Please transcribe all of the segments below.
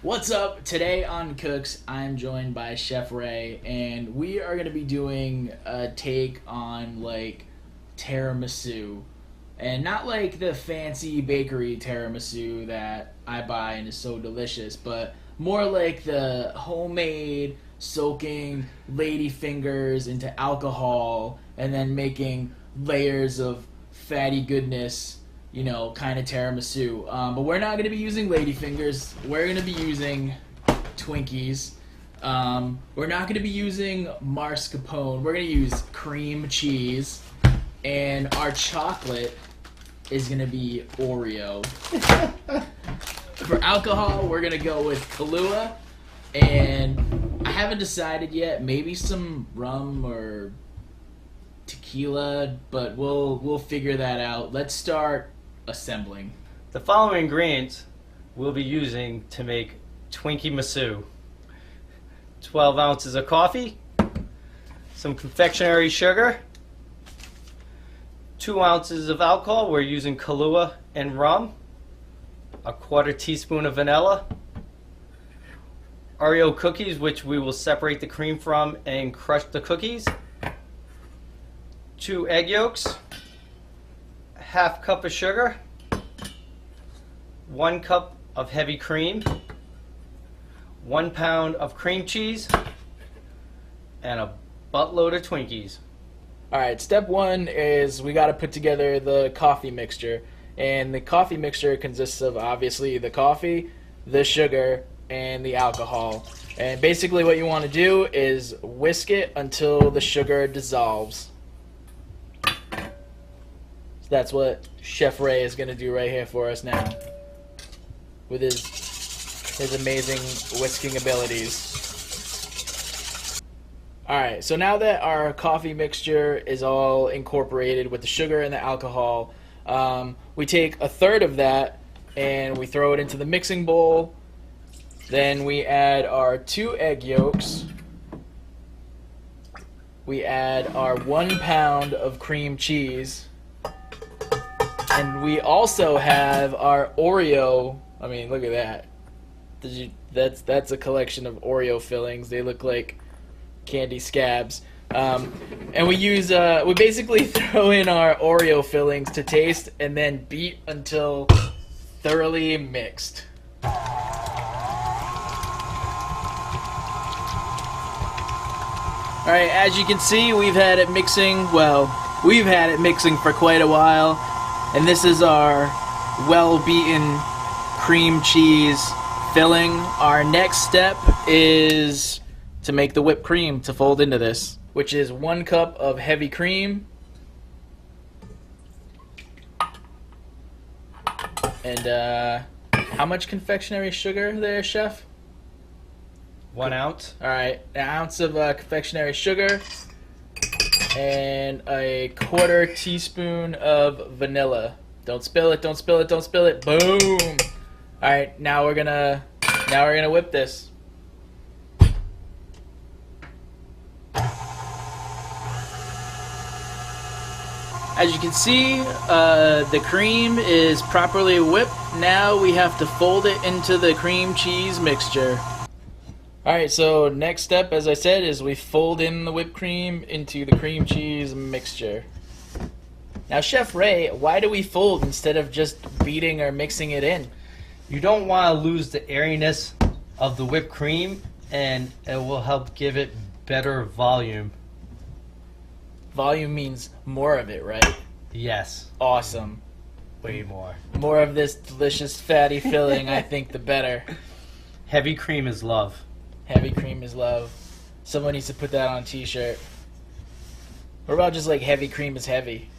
What's up? Today on Cooks, I'm joined by Chef Ray, and we are going to be doing a take on tiramisu. And not like the fancy bakery tiramisu that I buy and is so delicious, but more like the homemade soaking lady fingers into alcohol and then making layers of fatty goodness, kind of tiramisu. But we're not going to be using ladyfingers. We're going to be using Twinkies. We're not going to be using mascarpone. We're going to use cream cheese. And our chocolate is going to be Oreo. For alcohol, we're going to go with Kahlua. And I haven't decided yet. Maybe some rum or tequila, but we'll figure that out. Let's start assembling. The following ingredients we'll be using to make Twinkimisu: 12 ounces of coffee, some confectionery sugar, 2 ounces of alcohol, we're using Kahlua and rum, a quarter teaspoon of vanilla, Oreo cookies, which we will separate the cream from and crush the cookies, 2 egg yolks, half cup of sugar, 1 cup of heavy cream, 1 pound of cream cheese, and a buttload of Twinkies. Alright, step one is we got to put together the coffee mixture. And the coffee mixture consists of obviously the coffee, the sugar, and the alcohol. And basically what you want to do is whisk it until the sugar dissolves. So that's what Chef Ray is going to do right here for us now with his amazing whisking abilities. Alright, so now that our coffee mixture is all incorporated with the sugar and the alcohol, we take a third of that and we throw it into the mixing bowl. Then we add our 2 egg yolks. We add our 1 pound of cream cheese. And we also have our Oreo. I mean, look at that. That's a collection of Oreo fillings. They look like candy scabs. And we basically throw in our Oreo fillings to taste and then beat until thoroughly mixed. Alright, as you can see, we've had it mixing for quite a while. And this is our well-beaten cream cheese filling. Our next step is to make the whipped cream to fold into this, which is 1 cup of heavy cream and how much confectionery sugar there, Chef? 1 ounce. Alright, an ounce of confectionery sugar and a quarter teaspoon of vanilla. Don't spill it, don't spill it, don't spill it. Boom! Alright, now we're gonna whip this. As you can see, the cream is properly whipped. Now we have to fold it into the cream cheese mixture. Alright, so next step, as I said, is we fold in the whipped cream into the cream cheese mixture. Now, Chef Ray, why do we fold instead of just beating or mixing it in? You don't want to lose the airiness of the whipped cream, and it will help give it better volume. Volume means more of it, right? Yes. Awesome. Way more. More of this delicious fatty filling, I think the better. Heavy cream is love. Heavy cream is love. Someone needs to put that on a t-shirt. What about just like heavy cream is heavy?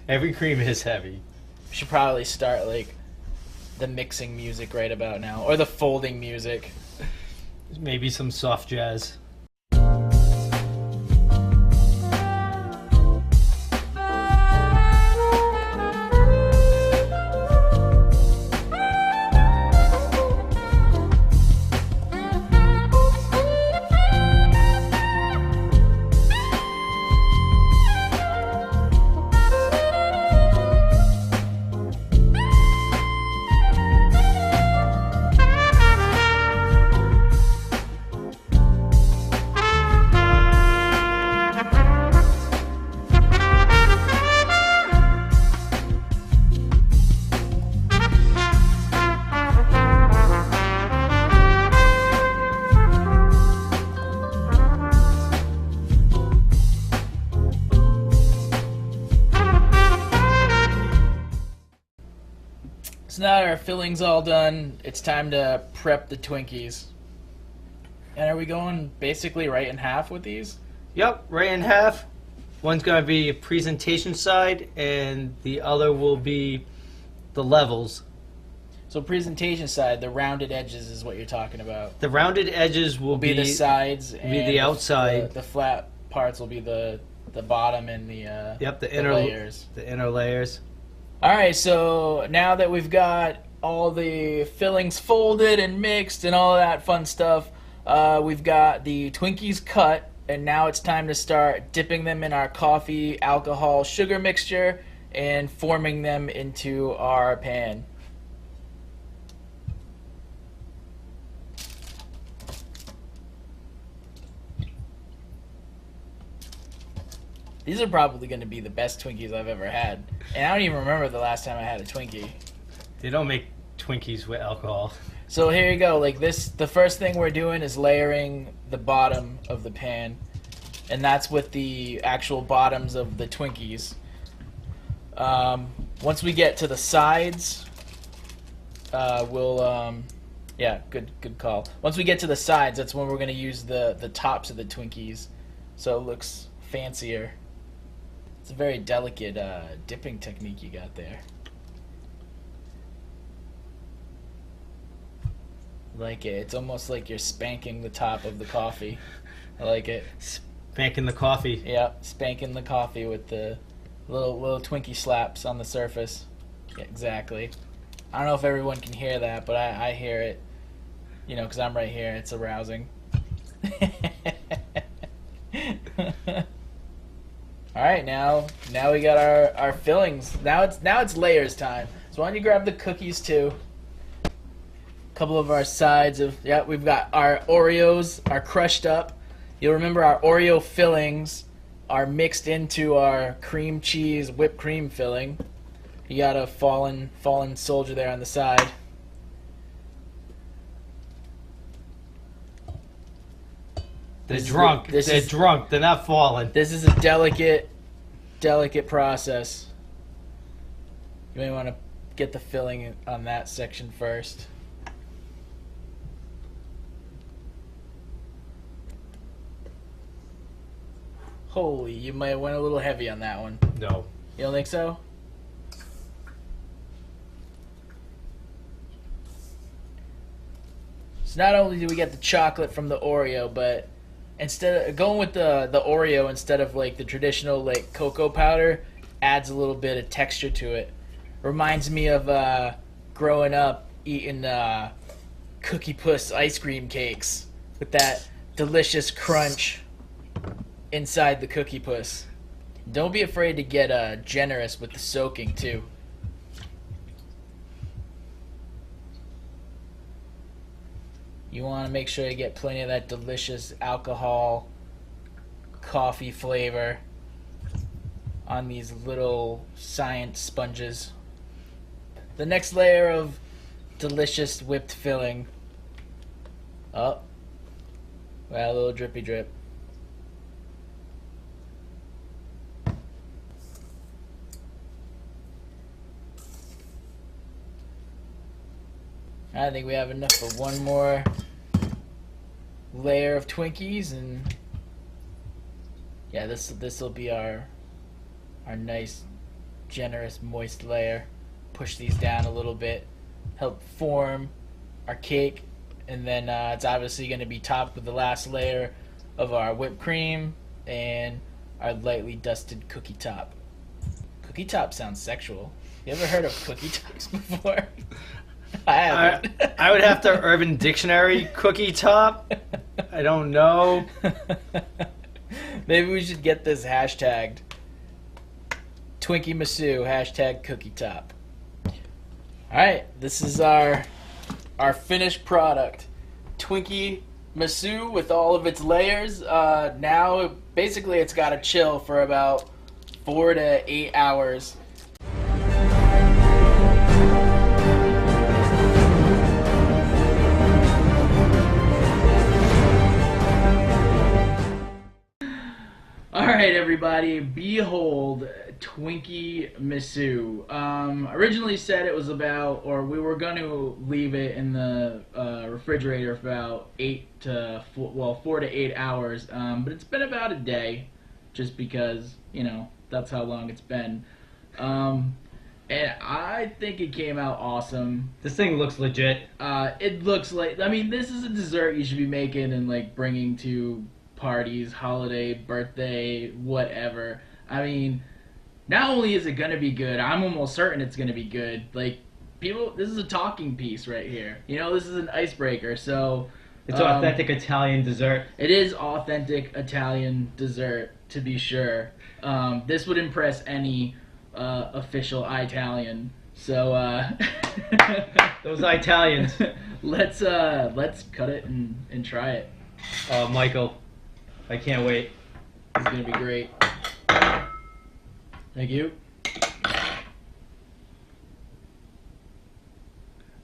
Heavy cream is heavy. We should probably start like the mixing music right about now, or the folding music. Maybe some soft jazz. So now our filling's all done. It's time to prep the Twinkies. And are we going basically right in half with these? Yep, right in half. One's going to be a presentation side, and the other will be the levels. So presentation side, the rounded edges is what you're talking about. The rounded edges will Be the sides, be and the outside. The flat parts will be the bottom and the the inner layers. The inner layers. All right, so now that we've got all the fillings folded and mixed and all that fun stuff, we've got the Twinkies cut, and now it's time to start dipping them in our coffee, alcohol, sugar mixture and forming them into our pan. These are probably going to be the best Twinkies I've ever had. And I don't even remember the last time I had a Twinkie. They don't make Twinkies with alcohol. So here you go. Like this, the first thing we're doing is layering the bottom of the pan. And that's with the actual bottoms of the Twinkies. Once we get to the sides, yeah, good call. Once we get to the sides, that's when we're going to use the tops of the Twinkies. So it looks fancier. It's a very delicate dipping technique you got there. I like it. It's almost like you're spanking the top of the coffee. I like it. Spanking the coffee. Yeah, spanking the coffee with the little Twinkie slaps on the surface. Yeah, exactly. I don't know if everyone can hear that, but I hear it. You know, because I'm right here. It's arousing. All right, now we got our fillings. Now it's layers time. So why don't you grab the cookies too? A couple of our sides of we've got our Oreos are crushed up. You'll remember our Oreo fillings are mixed into our cream cheese whipped cream filling. You got a fallen soldier there on the side. They're drunk. They're drunk. They're not falling. This is a delicate process. You may want to get the filling on that section first. Holy, you might have went a little heavy on that one. No. You don't think so? So not only do we get the chocolate from the Oreo, but instead of going with the Oreo instead of like the traditional like cocoa powder, adds a little bit of texture to it. Reminds me of growing up eating Cookie Puss ice cream cakes with that delicious crunch inside the Cookie Puss. Don't be afraid to get generous with the soaking too. You want to make sure you get plenty of that delicious alcohol, coffee flavor on these little science sponges. The next layer of delicious whipped filling. Oh, well, a little drippy drip. I think we have enough for one more layer of Twinkies, and yeah, this will be our nice, generous, moist layer. Push these down a little bit, help form our cake, and then it's obviously going to be topped with the last layer of our whipped cream and our lightly dusted cookie top. Cookie top sounds sexual. You ever heard of cookie tops before? I haven't. I would have to Urban Dictionary cookie top. I don't know. Maybe we should get this hashtagged. Twinkimisu, hashtag cookie top. Alright, this is our finished product. Twinkimisu with all of its layers. Now, basically, it's got to chill for about 4 to 8 hours. Alright, everybody, behold Twinkimisu. Originally said it was about, or we were going to leave it in the refrigerator for about 4 to 8 hours. But it's been about a day, just because that's how long it's been. And I think it came out awesome. This thing looks legit. It looks like, I mean, this is a dessert you should be making and like bringing to parties, holiday, birthday, whatever. I mean, not only is it gonna be good, I'm almost certain it's gonna be good. Like, people, this is a talking piece right here. This is an icebreaker. So It's authentic Italian dessert. it is authentic Italian dessert, to be sure. This would impress any official Italian. So Those Italians. let's cut it and try it. Oh, Michael, I can't wait. It's gonna be great. Thank you. I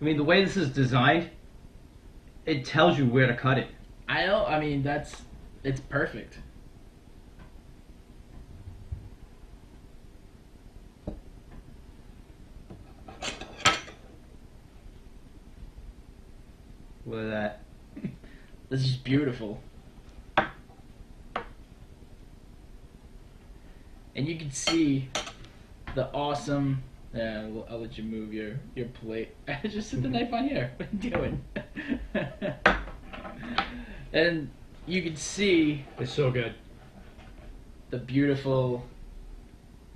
mean, the way this is designed, it tells you where to cut it. I know. I mean, it's perfect. Look at that. This is beautiful. And you can see the awesome. Yeah, I'll let you move your plate. Just set the knife on here. What are you doing? And you can see It's so good. the beautiful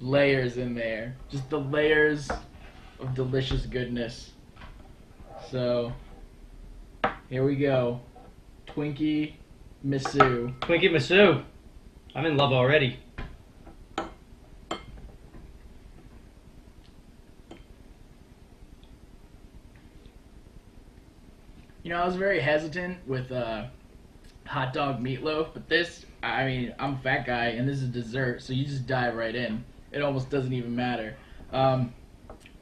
layers in there. Just the layers of delicious goodness. So here we go. Twinkimisu. Twinkimisu. I'm in love already. I was very hesitant with hot dog meatloaf, but this, I mean, I'm a fat guy, and this is dessert, so you just dive right in. It almost doesn't even matter.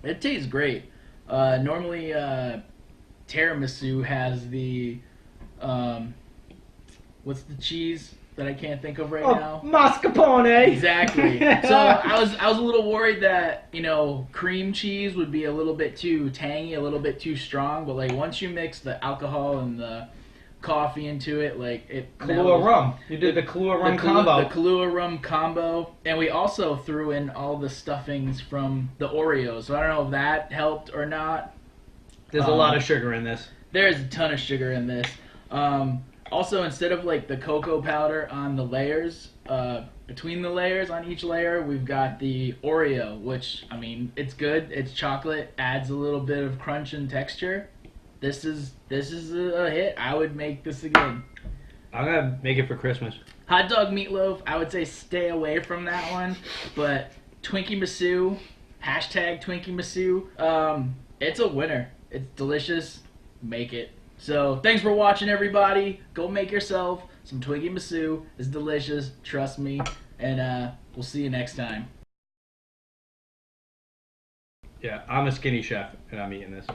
It tastes great. Normally, tiramisu has the, what's the cheese that I can't think of right now? Mascarpone. Exactly. So I was a little worried that cream cheese would be a little bit too tangy, a little bit too strong. But like once you mix the alcohol and the coffee into it, like it. Kahlua rum. You did the Kahlua rum combo. The Kahlua rum combo, and we also threw in all the stuffings from the Oreos. So I don't know if that helped or not. There's a lot of sugar in this. There's a ton of sugar in this. Also, instead of like the cocoa powder on the layers, between the layers on each layer, we've got the Oreo, which, I mean, it's good. It's chocolate, adds a little bit of crunch and texture. This is a hit. I would make this again. I'm gonna make it for Christmas. Hot dog meatloaf, I would say stay away from that one. But Twinkimisu, hashtag Twinkimisu, it's a winner. It's delicious. Make it. So, thanks for watching, everybody. Go make yourself some Twinkimisu. It's delicious. Trust me. And we'll see you next time. Yeah, I'm a skinny chef, and I'm eating this.